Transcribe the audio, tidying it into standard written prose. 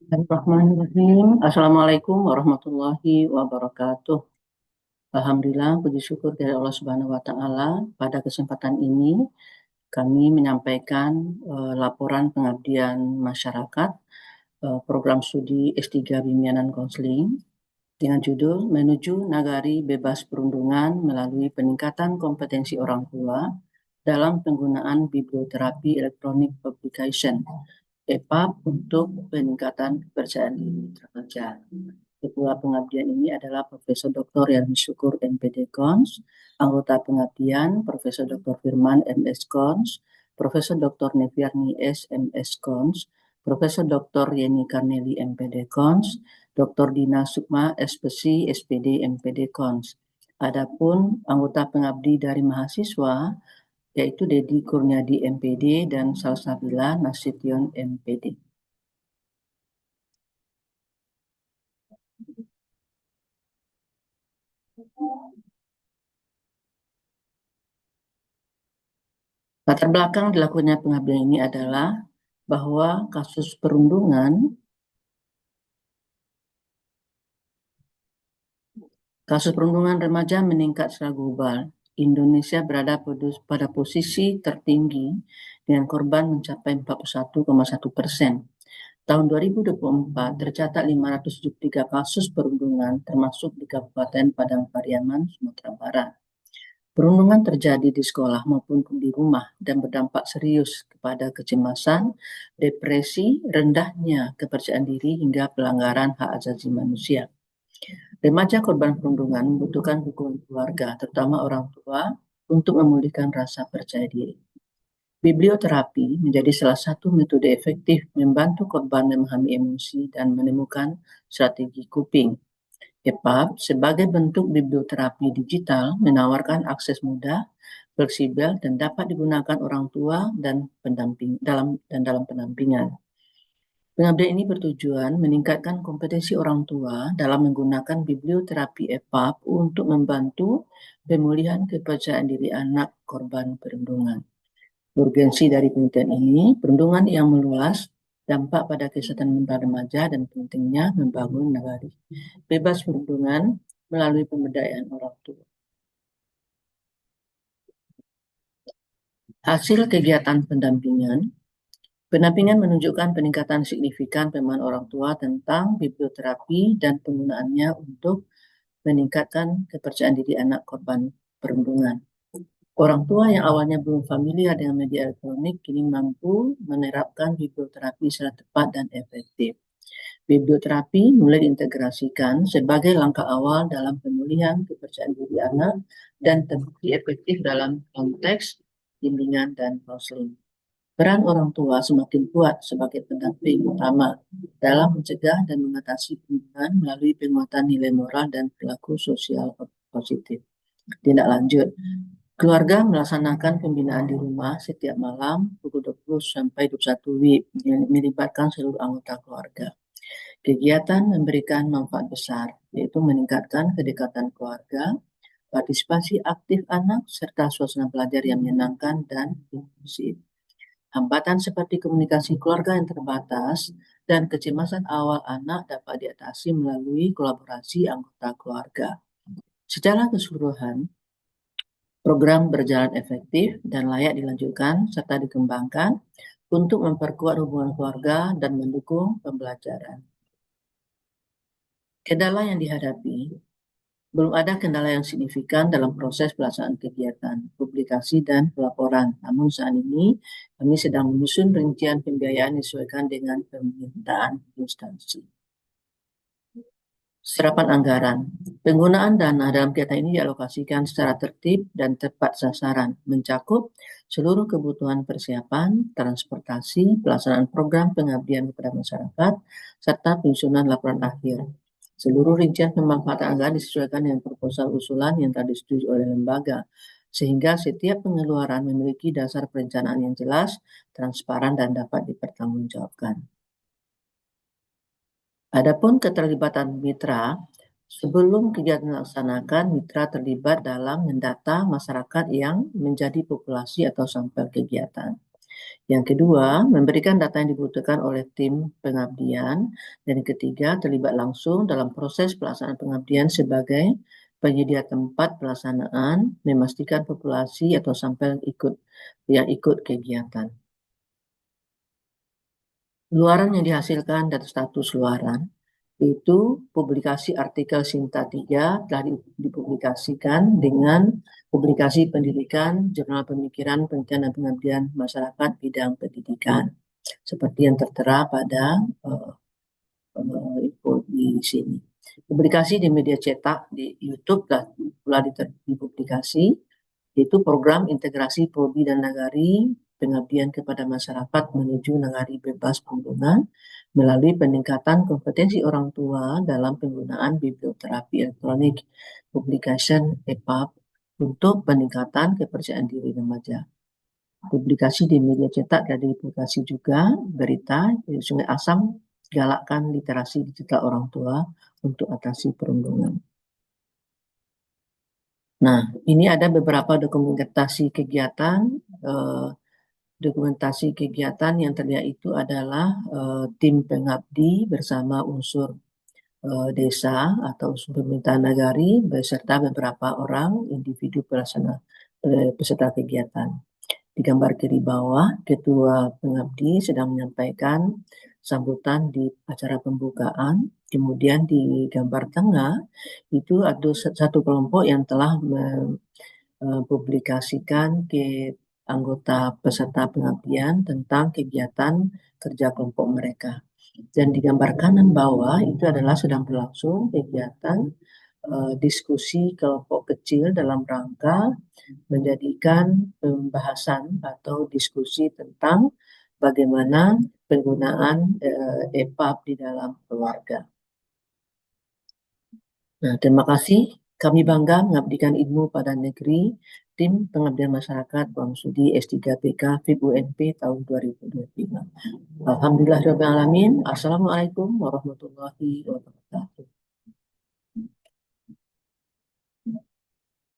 Bismillahirrahmanirrahim. Assalamualaikum warahmatullahi wabarakatuh. Alhamdulillah, puji syukur dari Allah Subhanahu wa Ta'ala. Pada kesempatan ini, kami menyampaikan laporan pengabdian masyarakat program studi S3 Bimbingan dan Konseling dengan judul Menuju Nagari Bebas Perundungan melalui peningkatan kompetensi orang tua dalam penggunaan biblioterapi Electronic Publication (EPUB) untuk peningkatan kepercayaan diri remaja. Ketua pengabdian ini adalah Profesor Dr. Yarmi Syukur MPD Kons, anggota pengabdian Profesor Dr. Firman MS Kons, Profesor Dr. Neviarni SMS Kons, Profesor Dr. Yeni Karneli MPD Kons, Dr. Dina Sukma SPC SPD MPD Kons. Adapun anggota pengabdi dari mahasiswa yaitu Dedi Kurniadi MPD dan Salsabila Nasution MPD. Latar belakang dilakukannya pengabdian ini adalah bahwa kasus perundungan remaja meningkat secara global. Indonesia berada pada posisi tertinggi dengan korban mencapai 41,1%. Tahun 2024 tercatat 573 kasus perundungan termasuk di Kabupaten Padang Pariaman, Sumatera Barat. Perundungan terjadi di sekolah maupun di rumah dan berdampak serius kepada kecemasan, depresi, rendahnya kepercayaan diri hingga pelanggaran hak asasi manusia. Remaja korban perundungan membutuhkan dukungan keluarga, terutama orang tua, untuk memulihkan rasa percaya diri. Biblioterapi menjadi salah satu metode efektif membantu korban memahami emosi dan menemukan strategi coping. EPUB sebagai bentuk biblioterapi digital menawarkan akses mudah, fleksibel, dan dapat digunakan orang tua dan dalam pendampingan. Pengabdian ini bertujuan meningkatkan kompetensi orang tua dalam menggunakan biblioterapi EPUB untuk membantu pemulihan kepercayaan diri anak korban perundungan. Urgensi dari penelitian ini, perundungan yang meluas, dampak pada kesehatan mental remaja, dan pentingnya membangun nagari bebas perundungan melalui pemberdayaan orang tua. Hasil kegiatan pendampingan menunjukkan peningkatan signifikan pemahaman orang tua tentang biblioterapi dan penggunaannya untuk meningkatkan kepercayaan diri anak korban perundungan. Orang tua yang awalnya belum familiar dengan media elektronik kini mampu menerapkan biblioterapi secara tepat dan efektif. Biblioterapi mulai diintegrasikan sebagai langkah awal dalam pemulihan kepercayaan diri anak dan terbukti efektif dalam konteks bimbingan dan konseling. Peran orang tua semakin kuat sebagai pendamping utama dalam mencegah dan mengatasi perundungan melalui penguatan nilai moral dan perilaku sosial positif. Tindak lanjut, keluarga melaksanakan pembinaan di rumah setiap malam pukul 20 sampai 21 WIB yang melibatkan seluruh anggota keluarga. Kegiatan memberikan manfaat besar, yaitu meningkatkan kedekatan keluarga, partisipasi aktif anak, serta suasana belajar yang menyenangkan dan inklusif. Hambatan seperti komunikasi keluarga yang terbatas dan kecemasan awal anak dapat diatasi melalui kolaborasi anggota keluarga. Secara keseluruhan, program berjalan efektif dan layak dilanjutkan serta dikembangkan untuk memperkuat hubungan keluarga dan mendukung pembelajaran. Kendala yang dihadapi, belum ada kendala yang signifikan dalam proses pelaksanaan kegiatan, publikasi, dan pelaporan. Namun saat ini, kami sedang menyusun rincian pembiayaan disesuaikan dengan permintaan instansi. Serapan anggaran. Penggunaan dana dalam kegiatan ini dialokasikan secara tertib dan tepat sasaran, mencakup seluruh kebutuhan persiapan, transportasi, pelaksanaan program pengabdian kepada masyarakat, serta penyusunan laporan akhir. Seluruh rincian pemanfaatan anggaran disesuaikan dengan proposal usulan yang telah disetujui oleh lembaga, sehingga setiap pengeluaran memiliki dasar perencanaan yang jelas, transparan, dan dapat dipertanggungjawabkan. Adapun keterlibatan mitra, sebelum kegiatan dilaksanakan, mitra terlibat dalam mendata masyarakat yang menjadi populasi atau sampel kegiatan. Yang kedua, memberikan data yang dibutuhkan oleh tim pengabdian. Dan yang ketiga, terlibat langsung dalam proses pelaksanaan pengabdian sebagai penyedia tempat pelaksanaan, memastikan populasi atau sampel yang ikut kegiatan. Luaran yang dihasilkan dari status luaran itu publikasi artikel Sinta 3 telah dipublikasikan dengan publikasi pendidikan, jurnal pemikiran, penelitian dan pengabdian masyarakat bidang pendidikan, seperti yang tertera pada info di sini. Publikasi di media cetak di YouTube telah dipublikasi, yaitu program integrasi Prodi dan Nagari pengabdian kepada masyarakat menuju nagari bebas pembunuhan melalui peningkatan kompetensi orang tua dalam penggunaan biblioterapi elektronik publication EPUB untuk peningkatan kepercayaan diri remaja. Publikasi di media cetak dan dipublikasi juga berita di Sungai Asam galakkan literasi digital orang tua untuk atasi perundungan. Nah, ini ada beberapa dokumentasi kegiatan. Dokumentasi kegiatan yang terlihat itu adalah tim pengabdi bersama unsur desa atau unsur pemerintahan nagari beserta beberapa orang individu peserta kegiatan. Di gambar kiri bawah, Ketua Pengabdi sedang menyampaikan sambutan di acara pembukaan. Kemudian di gambar tengah, itu ada satu kelompok yang telah mempublikasikan ke anggota peserta pengabdian tentang kegiatan kerja kelompok mereka. Dan di gambar kanan bawah, itu adalah sedang berlangsung kegiatan diskusi kelompok kecil dalam rangka menjadikan pembahasan atau diskusi tentang bagaimana penggunaan EPUB di dalam keluarga. Nah, terima kasih. Kami bangga mengabdikan ilmu pada negeri. Tim Pengabdian Masyarakat Bamsudi S3PK FIB UNP tahun 2025. Alhamdulillahirrahmanirrahim. Assalamualaikum warahmatullahi wabarakatuh.